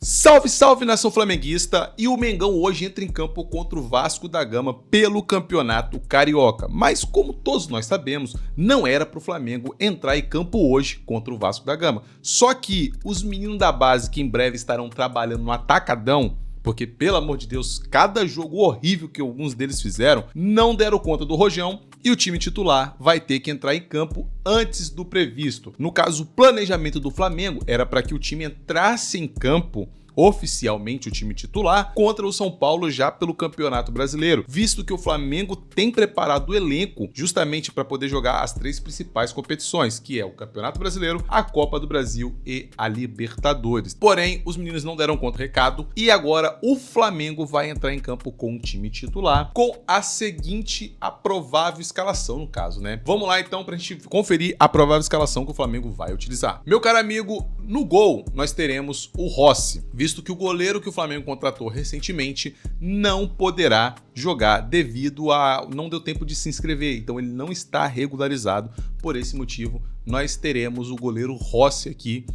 Salve, salve, nação flamenguista! E o Mengão hoje entra em campo contra o Vasco da Gama pelo Campeonato Carioca. Mas como todos nós sabemos, não era para o Flamengo entrar em campo hoje contra o Vasco da Gama. Só que os meninos da base que em breve estarão trabalhando no atacadão, porque, pelo amor de Deus, cada jogo horrível que alguns deles fizeram, não deram conta do rojão e o time titular vai ter que entrar em campo antes do previsto. No caso, o planejamento do Flamengo era para que o time entrasse em campo oficialmente, o time titular, contra o São Paulo já pelo Campeonato Brasileiro, visto que o Flamengo tem preparado o elenco justamente para poder jogar as três principais competições, que é o Campeonato Brasileiro, a Copa do Brasil e a Libertadores. Porém, os meninos não deram conta do recado e agora o Flamengo vai entrar em campo com o time titular, com a seguinte provável escalação, no caso, né? Vamos lá então para a gente conferir a provável escalação que o Flamengo vai utilizar. Meu caro amigo, no gol nós teremos o Rossi, visto que o goleiro que o Flamengo contratou recentemente não poderá jogar devido a não deu tempo de se inscrever, então ele não está regularizado. Por esse motivo, nós teremos o goleiro Rossi aqui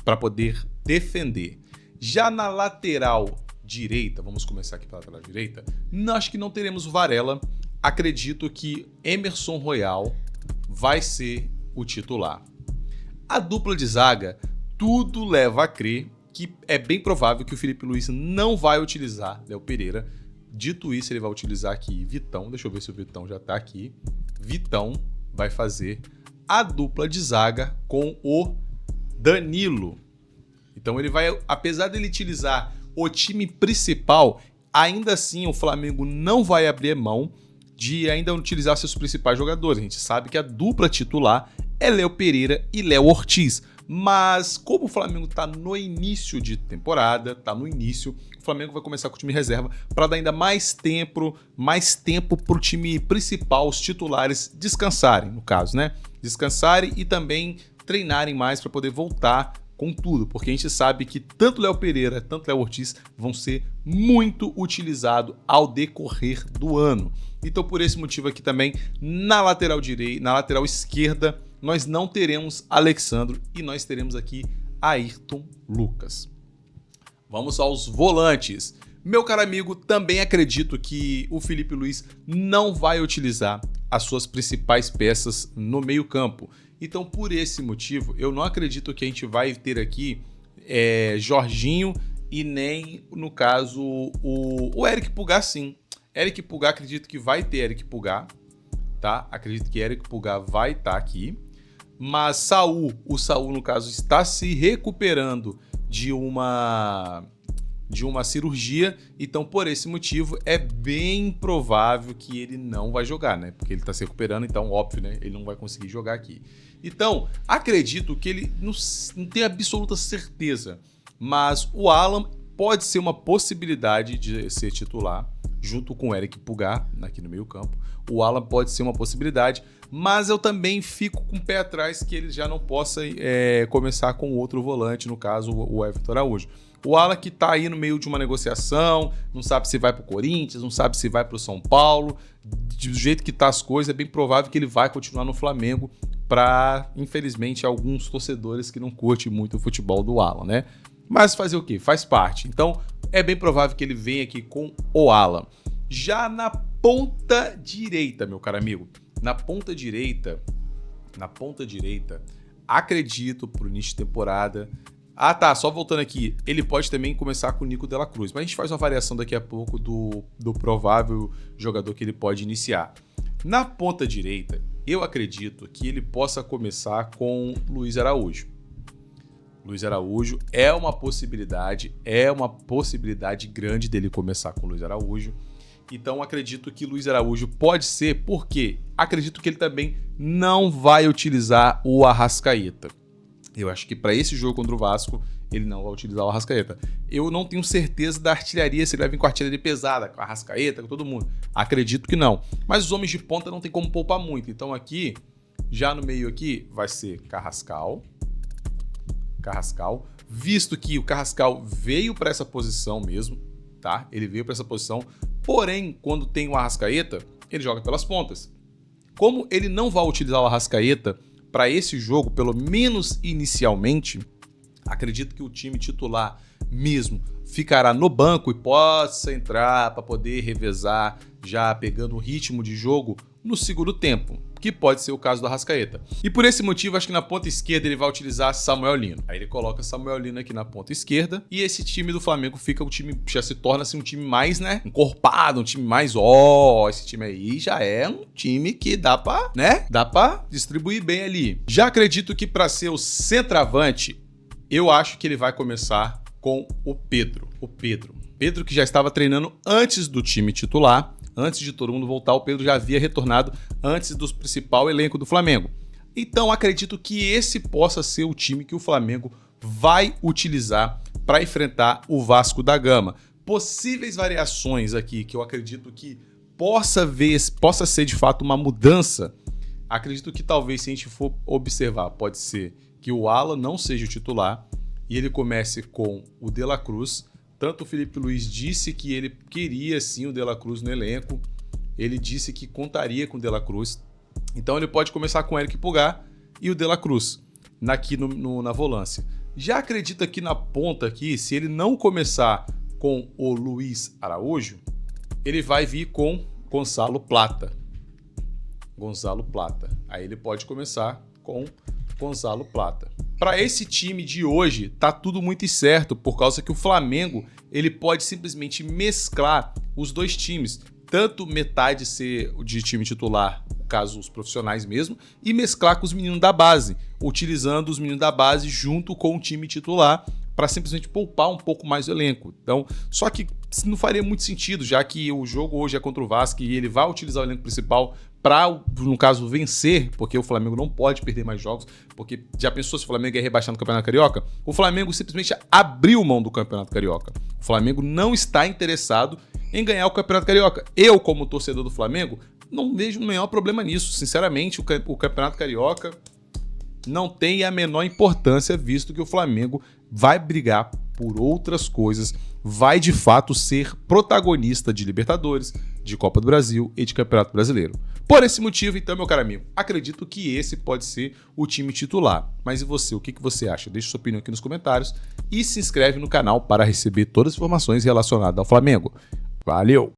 para poder defender. Já na lateral direita, vamos começar aqui pela lateral direita, acho que não teremos Varela. Acredito que Emerson Royal vai ser o titular. A dupla de zaga, tudo leva a crer que é bem provável que o Felipe Luiz não vai utilizar Léo Pereira. Dito isso, ele vai utilizar aqui Vitão. Deixa eu ver se o Vitão já tá aqui. Vitão vai fazer a dupla de zaga com o Danilo. Então ele vai, apesar dele utilizar o time principal, ainda assim o Flamengo não vai abrir mão de ainda utilizar seus principais jogadores. A gente sabe que a dupla titular é Léo Pereira e Léo Ortiz. Mas como o Flamengo está no início de temporada, o Flamengo vai começar com o time reserva para dar ainda mais tempo para o time principal, os titulares, descansarem, no caso, né? Descansarem e também treinarem mais para poder voltar com tudo, porque a gente sabe que tanto Léo Pereira, tanto Léo Ortiz vão ser muito utilizados ao decorrer do ano. Então, por esse motivo aqui também, na lateral direita, na lateral esquerda, nós não teremos Alexandro e nós teremos aqui Ayrton Lucas. Vamos aos volantes. Meu caro amigo, também acredito que o Felipe Luiz não vai utilizar as suas principais peças no meio-campo. Então, por esse motivo, eu não acredito que a gente vai ter aqui Jorginho e nem, no caso, o Eric Pulgar, sim. Eric Pulgar, acredito que vai ter Eric Pulgar, tá? Acredito que Eric Pulgar vai estar aqui. Mas o Saul, no caso, está se recuperando de uma cirurgia, então por esse motivo é bem provável que ele não vai jogar, né? Porque ele está se recuperando, então óbvio, né? Ele não vai conseguir jogar aqui. Então, acredito que ele não tem absoluta certeza, mas o Alan pode ser uma possibilidade de ser titular, junto com o Eric Pulgar, aqui no meio campo. O Alan pode ser uma possibilidade, mas eu também fico com o pé atrás que ele já não possa começar com outro volante, no caso o Everton Araújo. O Alan que tá aí no meio de uma negociação, não sabe se vai pro Corinthians, não sabe se vai pro São Paulo. Do jeito que tá as coisas, é bem provável que ele vai continuar no Flamengo para, infelizmente, alguns torcedores que não curtem muito o futebol do Alan, né? Mas fazer o quê? Faz parte. Então, é bem provável que ele venha aqui com o Alan. Já na ponta direita, meu caro amigo, na ponta direita, acredito pro início de temporada. Ah, tá, só voltando aqui, ele pode também começar com o Nico de la Cruz, mas a gente faz uma variação daqui a pouco do provável jogador que ele pode iniciar. Na ponta direita, eu acredito que ele possa começar com Luiz Araújo. Luiz Araújo é uma possibilidade grande dele começar com Luiz Araújo. Então acredito que Luiz Araújo pode ser, porque acredito que ele também não vai utilizar o Arrascaeta. Eu acho que para esse jogo contra o Vasco, ele não vai utilizar o Arrascaeta. Eu não tenho certeza da artilharia, se ele vai vir com a artilharia pesada, com a Arrascaeta, com todo mundo. Acredito que não. Mas os homens de ponta não tem como poupar muito. Então aqui, já no meio aqui, vai ser Carrascal, visto que o Carrascal veio para essa posição mesmo, tá? Ele veio para essa posição, porém, quando tem o Arrascaeta, ele joga pelas pontas. Como ele não vai utilizar o Arrascaeta para esse jogo, pelo menos inicialmente, Acredito que o time titular mesmo ficará no banco e possa entrar para poder revezar, já pegando o ritmo de jogo no segundo tempo, que pode ser o caso do Arrascaeta. E por esse motivo, acho que na ponta esquerda ele vai utilizar Samuel Lino. Aí ele coloca Samuel Lino aqui na ponta esquerda e esse time do Flamengo fica o time, já se torna assim um time mais, né, encorpado, um time mais, esse time aí já é um time que dá pra, né, dá pra distribuir bem ali. Já acredito que para ser o centroavante, eu acho que ele vai começar com o Pedro. Pedro que já estava treinando antes do time titular. Antes de todo mundo voltar, o Pedro já havia retornado antes do principal elenco do Flamengo. Então acredito que esse possa ser o time que o Flamengo vai utilizar para enfrentar o Vasco da Gama. Possíveis variações aqui que eu acredito que possa ser de fato uma mudança. Acredito que talvez, se a gente for observar, pode ser que o Alan não seja o titular e ele comece com o De La Cruz. Tanto o Felipe Luiz disse que ele queria sim o De La Cruz no elenco, ele disse que contaria com o De La Cruz, então ele pode começar com o Eric Pulgar e o De La Cruz aqui na volância. Já acredito aqui na ponta, aqui, se ele não começar com o Luiz Araújo, ele vai vir com Gonzalo Plata. Aí ele pode começar com Gonzalo Plata. Para esse time de hoje, tá tudo muito certo, por causa que o Flamengo ele pode simplesmente mesclar os dois times, tanto metade ser de time titular, no caso os profissionais mesmo, e mesclar com os meninos da base, utilizando os meninos da base junto com o time titular, para simplesmente poupar um pouco mais o elenco. Então, só que não faria muito sentido, já que o jogo hoje é contra o Vasco e ele vai utilizar o elenco principal para, no caso, vencer, porque o Flamengo não pode perder mais jogos, porque já pensou se o Flamengo é rebaixado no Campeonato Carioca? O Flamengo simplesmente abriu mão do Campeonato Carioca. O Flamengo não está interessado em ganhar o Campeonato Carioca. Eu, como torcedor do Flamengo, não vejo o menor problema nisso. Sinceramente, o Campeonato Carioca não tem a menor importância, visto que o Flamengo vai brigar por outras coisas, vai de fato ser protagonista de Libertadores, de Copa do Brasil e de Campeonato Brasileiro. Por esse motivo, então, meu caro amigo, acredito que esse pode ser o time titular. Mas e você, o que você acha? Deixe sua opinião aqui nos comentários e se inscreve no canal para receber todas as informações relacionadas ao Flamengo. Valeu!